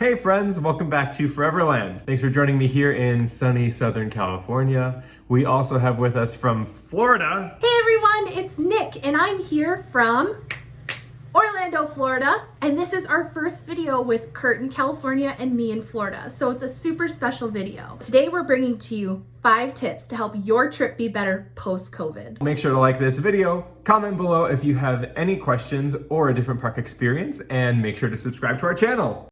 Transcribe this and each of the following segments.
Hey friends, welcome back to Foreverland. Thanks for joining me here in sunny Southern California. We also have with us from Florida. Hey everyone, it's Nick and I'm here from Orlando, Florida. And this is our first video with Kurt in California and me in Florida. So it's a super special video. Today we're bringing to you 5 tips to help your trip be better post-COVID. Make sure to like this video, comment below if you have any questions or a different park experience, and make sure to subscribe to our channel.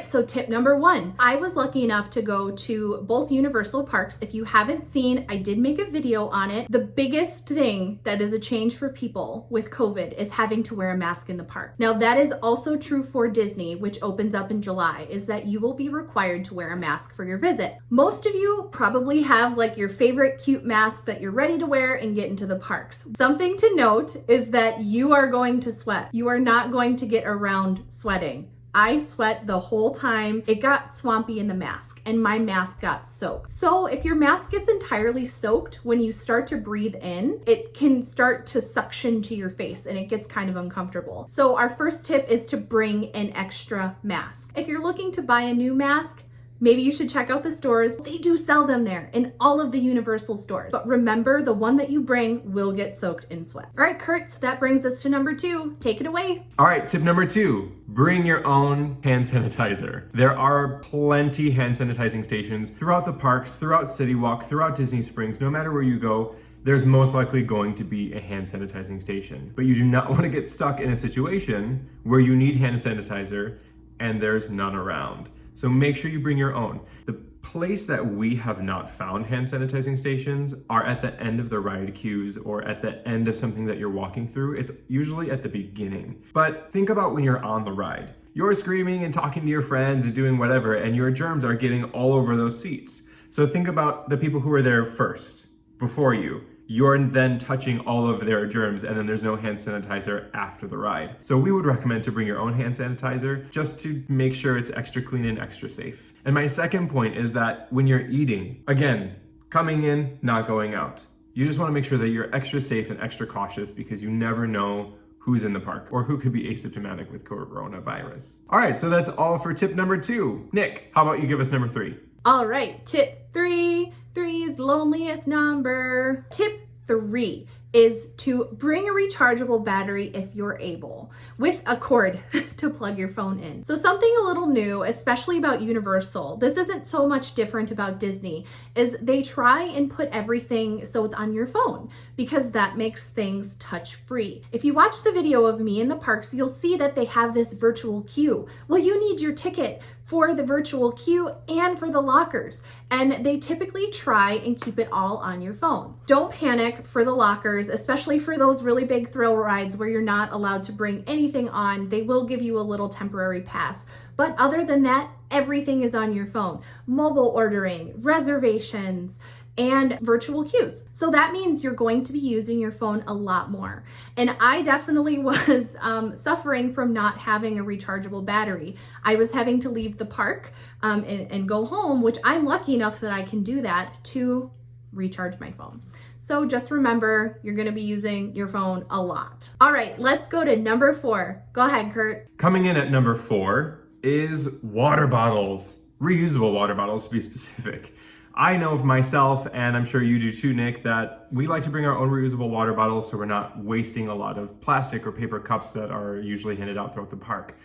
So tip number 1, I was lucky enough to go to both Universal parks. If you haven't seen, I did make a video on it. The biggest thing that is a change for people with COVID is having to wear a mask in the park. Now that is also true for Disney, which opens up in July, is that you will be required to wear a mask for your visit. Most of you probably have like your favorite cute mask that you're ready to wear and get into the parks. Something to note is that you are going to sweat. You are not going to get around sweating. I sweat the whole time. It got swampy in the mask and my mask got soaked. So if your mask gets entirely soaked, when you start to breathe in, it can start to suction to your face and it gets kind of uncomfortable. So our first tip is to bring an extra mask. If you're looking to buy a new mask, maybe you should check out the stores. They do sell them there in all of the Universal stores. But remember, the one that you bring will get soaked in sweat. All right, Kurt, so that brings us to number 2. Take it away. All right, tip number 2, bring your own hand sanitizer. There are plenty hand sanitizing stations throughout the parks, throughout City Walk, throughout Disney Springs. No matter where you go, there's most likely going to be a hand sanitizing station. But you do not want to get stuck in a situation where you need hand sanitizer and there's none around. So make sure you bring your own. The place that we have not found hand sanitizing stations are at the end of the ride queues or at the end of something that you're walking through. It's usually at the beginning. But think about when you're on the ride. You're screaming and talking to your friends and doing whatever, and your germs are getting all over those seats. So think about the people who are there first, before you. You're then touching all of their germs, and then there's no hand sanitizer after the ride. So we would recommend to bring your own hand sanitizer just to make sure it's extra clean and extra safe. And my second point is that when you're eating, again, coming in, not going out, you just want to make sure that you're extra safe and extra cautious because you never know who's in the park or who could be asymptomatic with coronavirus. All right, so that's all for tip number 2. Nick, how about you give us number 3? All right, tip 3. 3 is the loneliest number. Tip 3 is to bring a rechargeable battery if you're able, with a cord to plug your phone in. So something a little new, especially about Universal, this isn't so much different about Disney, is they try and put everything so it's on your phone because that makes things touch free. If you watch the video of me in the parks, you'll see that they have this virtual queue. Well, you need your ticket for the virtual queue and for the lockers. And they typically try and keep it all on your phone. Don't panic for the lockers, especially for those really big thrill rides where you're not allowed to bring anything on. They will give you a little temporary pass. But other than that, everything is on your phone. Mobile ordering, reservations, and virtual queues. So that means you're going to be using your phone a lot more. And I definitely was suffering from not having a rechargeable battery. I was having to leave the park and go home, which I'm lucky enough that I can do that to recharge my phone. So just remember, you're gonna be using your phone a lot. All right, let's go to number 4. Go ahead, Kurt. Coming in at number 4 is water bottles. Reusable water bottles to be specific. I know of myself, and I'm sure you do too, Nick, that we like to bring our own reusable water bottles so we're not wasting a lot of plastic or paper cups that are usually handed out throughout the park.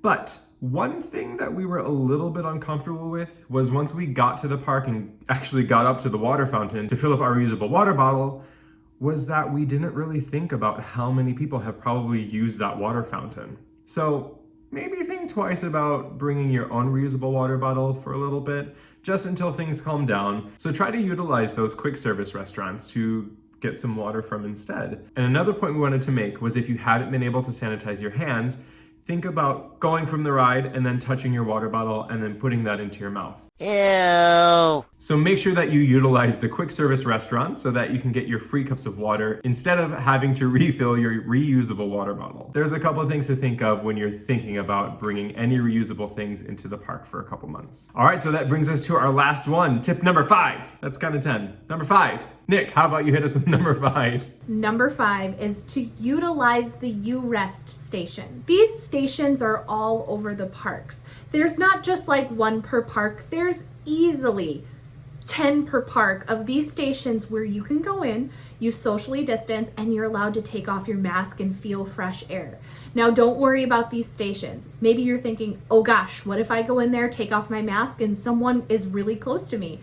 But one thing that we were a little bit uncomfortable with was once we got to the park and actually got up to the water fountain to fill up our reusable water bottle, was that we didn't really think about how many people have probably used that water fountain. So maybe think twice about bringing your own reusable water bottle for a little bit, just until things calm down. So try to utilize those quick service restaurants to get some water from instead. And another point we wanted to make was if you hadn't been able to sanitize your hands, think about going from the ride and then touching your water bottle and then putting that into your mouth. Ew. So make sure that you utilize the quick service restaurants so that you can get your free cups of water instead of having to refill your reusable water bottle. There's a couple of things to think of when you're thinking about bringing any reusable things into the park for a couple months. All right, so that brings us to our last one, tip number 5. That's kind of 10. Number 5. Nik, how about you hit us with number 5? Number 5 is to utilize the U-Rest station. These stations are all over the parks. There's not just like one per park. There's easily 10 per park of these stations where you can go in, you socially distance, and you're allowed to take off your mask and feel fresh air. Now, don't worry about these stations. Maybe you're thinking, oh gosh, what if I go in there, take off my mask, and someone is really close to me?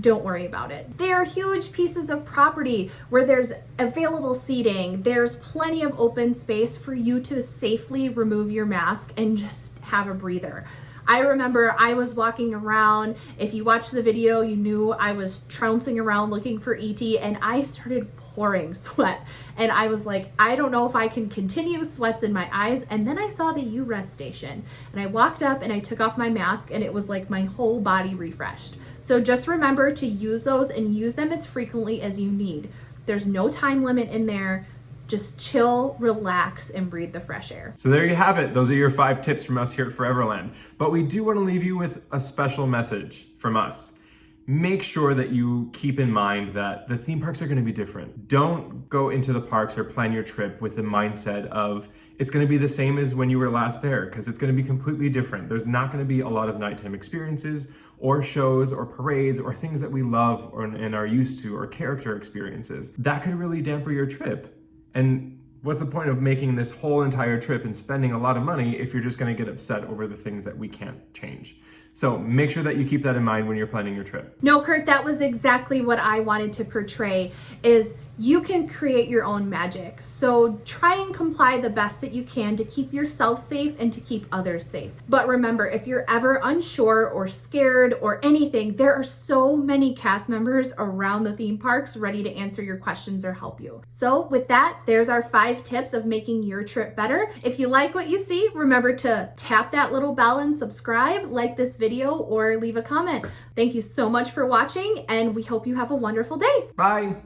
Don't worry about it. They are huge pieces of property where there's available seating. There's plenty of open space for you to safely remove your mask and just have a breather. I remember I was walking around. If you watched the video, you knew I was trouncing around looking for ET, and I started pouring sweat. And I was like, I don't know if I can continue, sweats in my eyes. And then I saw the U-Rest station, and I walked up and I took off my mask, and it was like my whole body refreshed. So just remember to use those and use them as frequently as you need. There's no time limit in there. Just chill, relax, and breathe the fresh air. So there you have it. Those are your 5 tips from us here at Foreverland. But we do want to leave you with a special message from us. Make sure that you keep in mind that the theme parks are going to be different. Don't go into the parks or plan your trip with the mindset of it's going to be the same as when you were last there, because it's going to be completely different. There's not going to be a lot of nighttime experiences or shows or parades or things that we love and are used to, or character experiences. That could really damper your trip. And what's the point of making this whole entire trip and spending a lot of money if you're just going to get upset over the things that we can't change? So make sure that you keep that in mind when you're planning your trip. No, Kurt, that was exactly what I wanted to portray, is you can create your own magic. So try and comply the best that you can to keep yourself safe and to keep others safe. But remember, if you're ever unsure or scared or anything, there are so many cast members around the theme parks ready to answer your questions or help you. So with that, there's our 5 tips of making your trip better. If you like what you see, remember to tap that little bell and subscribe, like this video, or leave a comment. Thank you so much for watching, and we hope you have a wonderful day. Bye.